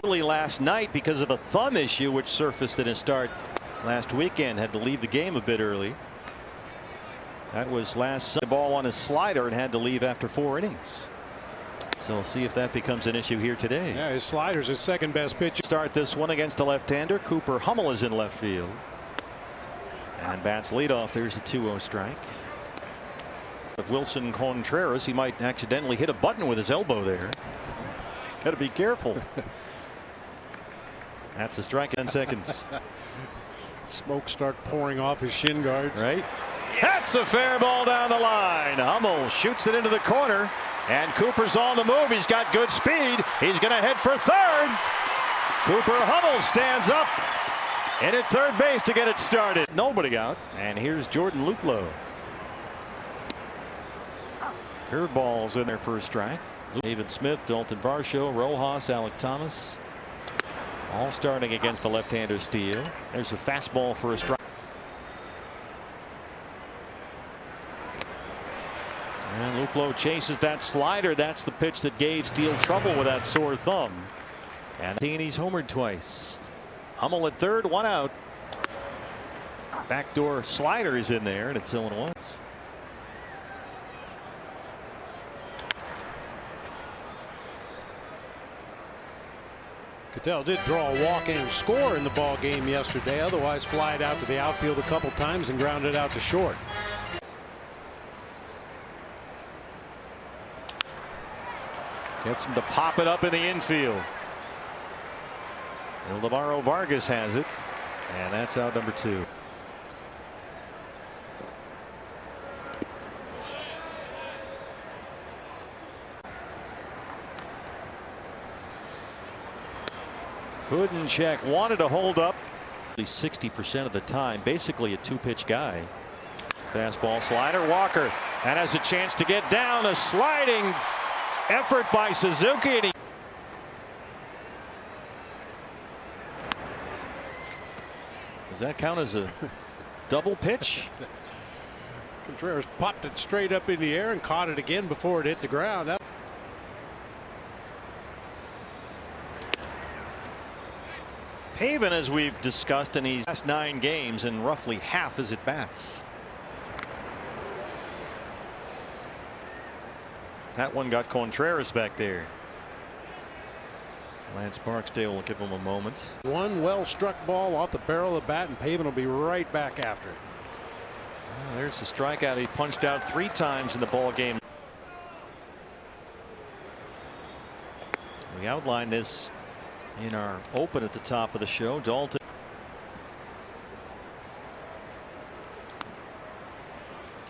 Last night because of a thumb issue which surfaced in his start last weekend. Had to leave the game a bit early. That was last Sunday. Ball on his slider and had to leave after 4 innings. So we'll see if that becomes an issue here today. Yeah, his slider's his second best pitch. Start this one against the left-hander. Cooper Hummel is in left field. And bats leadoff. There's a 2-0 strike. Of Wilson Contreras, he might accidentally hit a button with his elbow there. Got to be careful. That's a strike in 10 seconds. Smoke start pouring off his shin guards. Right. That's a fair ball down the line. Hummel shoots it into the corner. And Cooper's on the move. He's got good speed. He's going to head for third. Cooper Hummel stands up and at third base to get it started. Nobody out. And here's Jordan Luplow. Curveballs in there for a strike. David Smith, Dalton Varsho, Rojas, Alec Thomas. All starting against the left-hander Steele. There's a fastball for a strike. And Luplow chases that slider. That's the pitch that gave Steele trouble with that sore thumb. And he's homered twice. Hummel at third, 1 out. Backdoor slider is in there, and it's 0-1. Cattell did draw a walk and score in the ball game yesterday. Otherwise, flied out to the outfield a couple times and grounded out to short. Gets him to pop it up in the infield. Ildemaro Vargas has it, and that's out number 2. Couldn't check, wanted to hold up. 60% of the time, basically a 2-pitch guy. Fastball, slider, Walker, and has a chance to get down. A sliding effort by Suzuki. And does that count as a double pitch? Contreras popped it straight up in the air and caught it again before it hit the ground. Pavin, as we've discussed, in his last 9 games and roughly half his at bats. That one got Contreras back there. Lance Barksdale will give him a moment. One well struck ball off the barrel of the bat, and Pavin will be right back after it. Well, there's the strikeout. He punched out 3 times in the ball game. We outlined this in our open at the top of the show. Dalton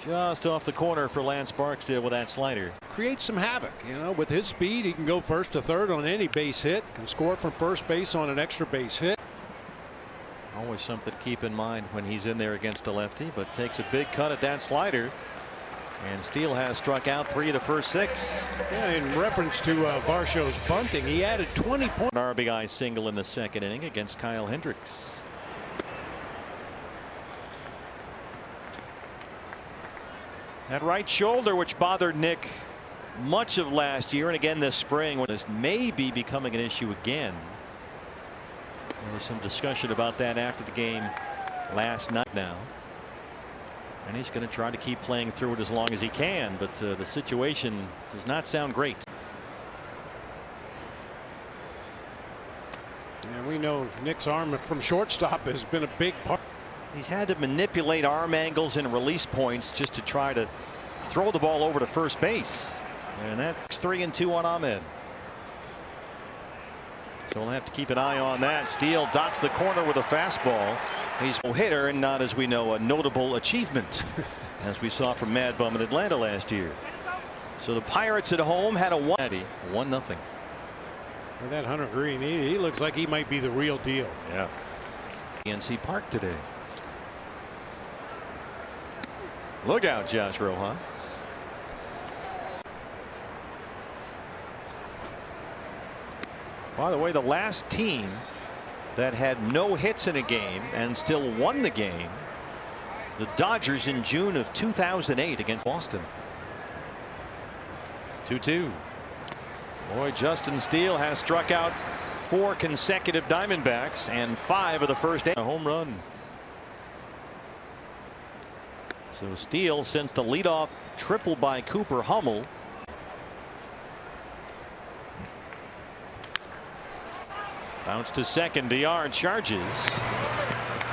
just off the corner for Lance Barksdale with that slider. Creates some havoc, you know, with his speed. He can go first to third on any base hit, can score from first base on an extra base hit. Always something to keep in mind when he's in there against a lefty, but takes a big cut at that slider. And Steele has struck out 3 of the first 6. Yeah, in reference to Varsho's bunting, he added 20 points. An RBI single in the 2nd inning against Kyle Hendricks. That right shoulder, which bothered Nick much of last year and again this spring, when this may be becoming an issue again. There was some discussion about that after the game last night now. And he's going to try to keep playing through it as long as he can, but the situation does not sound great. And we know Nick's arm from shortstop has been a big part. He's had to manipulate arm angles and release points just to try to throw the ball over to first base. And that's 3-2 on Ahmed. So we'll have to keep an eye on that. Steele dots the corner with a fastball. He's a hitter, and not, as we know, a notable achievement, as we saw from Mad Bum in Atlanta last year. So the Pirates at home had a 1-0. And that Hunter Green, he looks like he might be the real deal. Yeah. PNC Park today. Look out, Josh Rojas. By the way, the last team that had no hits in a game and still won the game, the Dodgers in June of 2008 against Boston. 2-2. Boy, Justin Steele has struck out 4 consecutive Diamondbacks and 5 of the first 8. A home run. So Steele sends the leadoff triple by Cooper Hummel. Bounce to second. VR charges.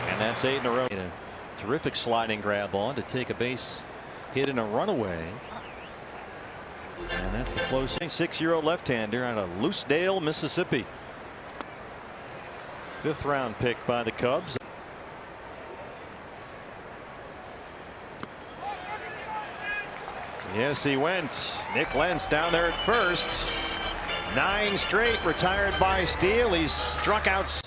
And that's 8 in a row. A terrific sliding grab on to take a base hit in a runaway. And that's the close. 6-year-old left-hander out of Lucedale, Mississippi. 5th round pick by the Cubs. Yes, he went. Nick Lentz down there at first. 9 straight retired by Steele. He's struck out.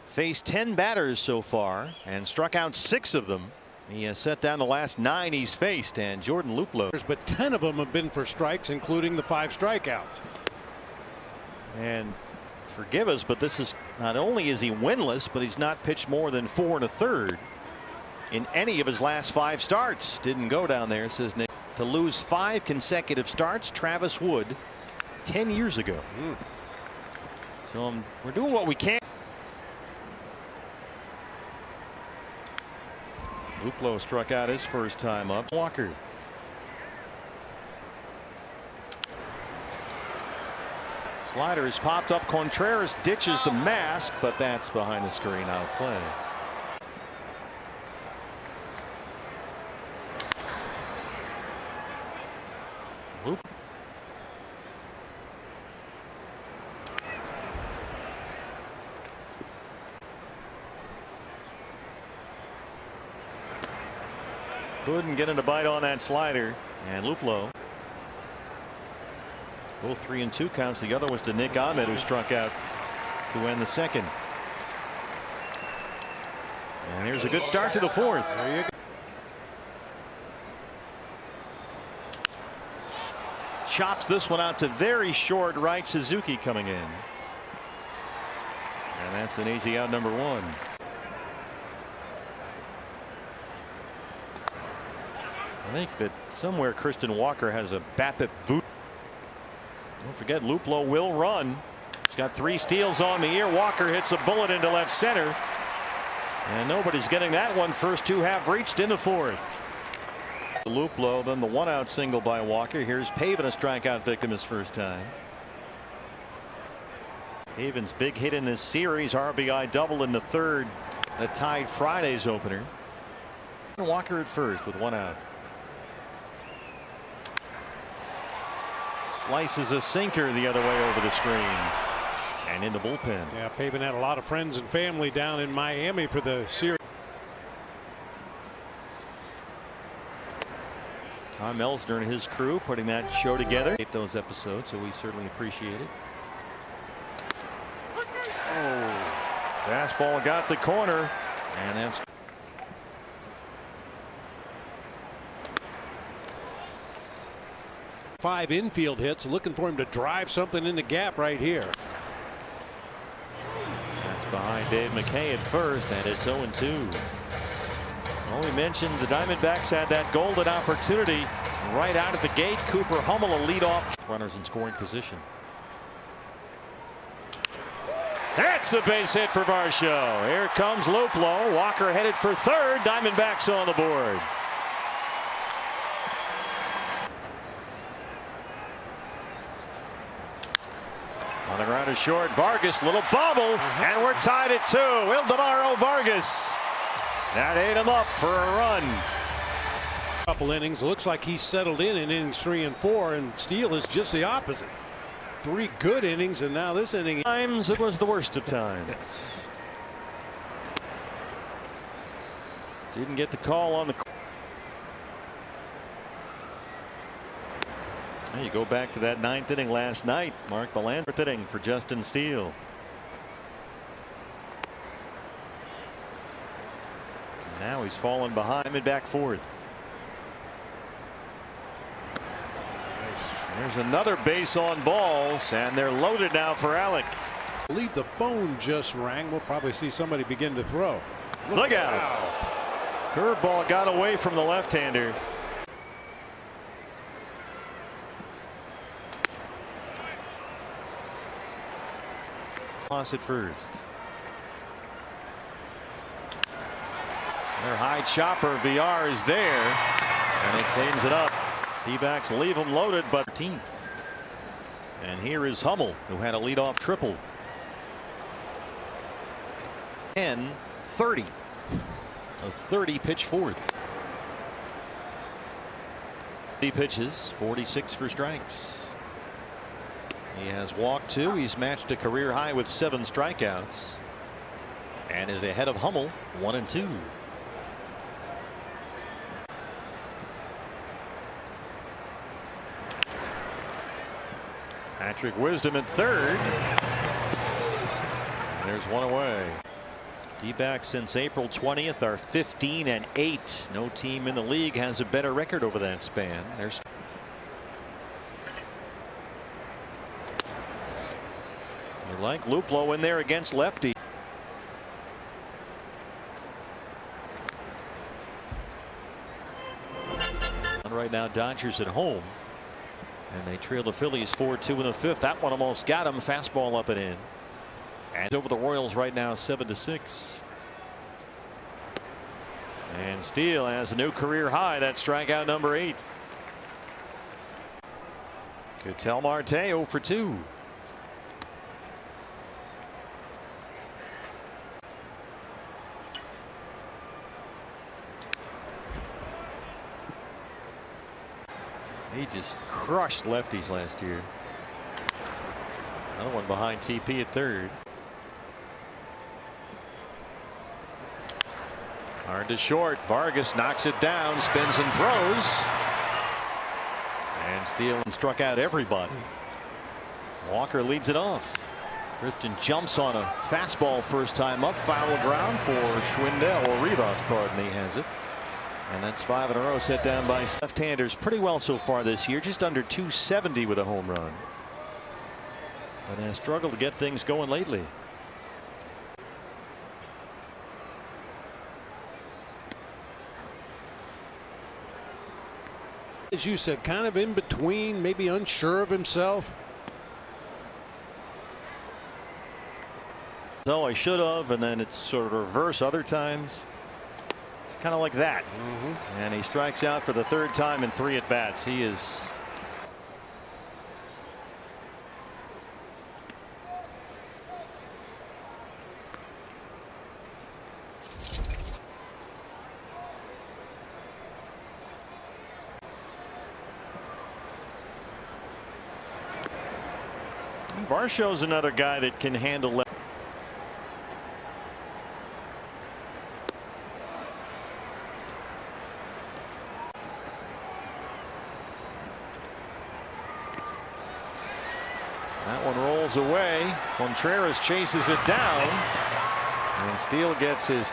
Faced 10 batters so far and struck out 6 of them. He has set down the last 9 he's faced, and Jordan Luplow. But 10 of them have been for strikes, including the 5 strikeouts. And forgive us, but this is not only is he winless, but he's not pitched more than 4 1/3 in any of his last 5 starts. Didn't go down there, says Nick. To lose 5 consecutive starts, Travis Wood 10 years ago. So we're doing what we can. Luplow struck out his first time up. Walker. Slider is popped up. Contreras ditches the mask, but that's behind the screen. Out of play. Loop. Couldn't get in a bite on that slider, and Luplow. Both 3-2 counts. The other was to Nick Ahmed, who struck out to end the second. And here's a good start to the 4th. There you go. Chops this one out to very short right. Suzuki coming in. And that's an easy out, number 1. I think that somewhere Christian Walker has a BABIP boot. Don't forget, Luplow will run. He's got 3 steals on the year. Walker hits a bullet into left center. And nobody's getting that one. First 2 have reached in the 4th. Luplow, then the 1-out single by Walker. Here's Pavin, a strikeout victim his first time. Pavin's big hit in this series, RBI double in the 3rd that tied Friday's opener. Walker at first with 1 out. Slices a sinker the other way over the screen and in the bullpen. Yeah, Pavin had a lot of friends and family down in Miami for the series. Tom Elsner and his crew putting that show together. Those episodes, so we certainly appreciate it. Oh, fastball got the corner, and that's. Five infield hits, looking for him to drive something in the gap right here. That's behind Dave McKay at first, and it's 0-2. Well, we mentioned the Diamondbacks had that golden opportunity right out of the gate. Cooper Hummel a leadoff. Runners in scoring position. That's a base hit for Varsho. Here comes Luplow. Walker headed for 3rd. Diamondbacks on the board. On the ground is short. Vargas, little bobble, and we're tied at 2. Ildemaro Vargas. That ate him up for a run. Couple innings. Looks like he's settled in innings 3 and 4, and Steele is just the opposite. 3 good innings, and now this inning. Times it was the worst of times. Didn't get the call on the. Now you go back to that 9th inning last night. Mark Belanger inning for Justin Steele. Now he's fallen behind and back 4th. There's another base on balls, and they're loaded now for Alec. I believe the phone just rang. We'll probably see somebody begin to throw. Look out. Curveball got away from the left-hander. Toss at first. Their high chopper. VR is there, and he cleans it up. D-backs leave him loaded, but 13th. And here is Hummel, who had a leadoff triple. 10-30. A 30 pitch fourth. He pitches 46 for strikes. He has walked 2. He's matched a career high with 7 strikeouts and is ahead of Hummel 1-2. Patrick Wisdom at third. And there's one away. D-backs since April 20th are 15-8. No team in the league has a better record over that span. There's they like Luplow in there against lefty. And right now Dodgers at home, and they trail the Phillies 4-2 in the 5th. That one almost got him. Fastball up and in. And over the Royals right now 7-6. And Steele has a new career high. That's strikeout number 8. Ketel Marte 0 for 2. He just crushed lefties last year. Another one behind TP at third. Hard to short. Vargas knocks it down, spins and throws. And Steele struck out everybody. Walker leads it off. Christian jumps on a fastball first time up. Foul ground for Schwindel, or Rivas, pardon me, has it. And that's 5 in a row set down by left-handers pretty well so far this year. Just under 270 with a home run. But has struggled to get things going lately. As you said, kind of in between, maybe unsure of himself. So I should have, and then it's sort of reverse other times. It's kind of like that. And he strikes out for the 3rd time in 3 at-bats. He is Varsho's another guy that can handle left. That one rolls away. Contreras chases it down, and Steele gets his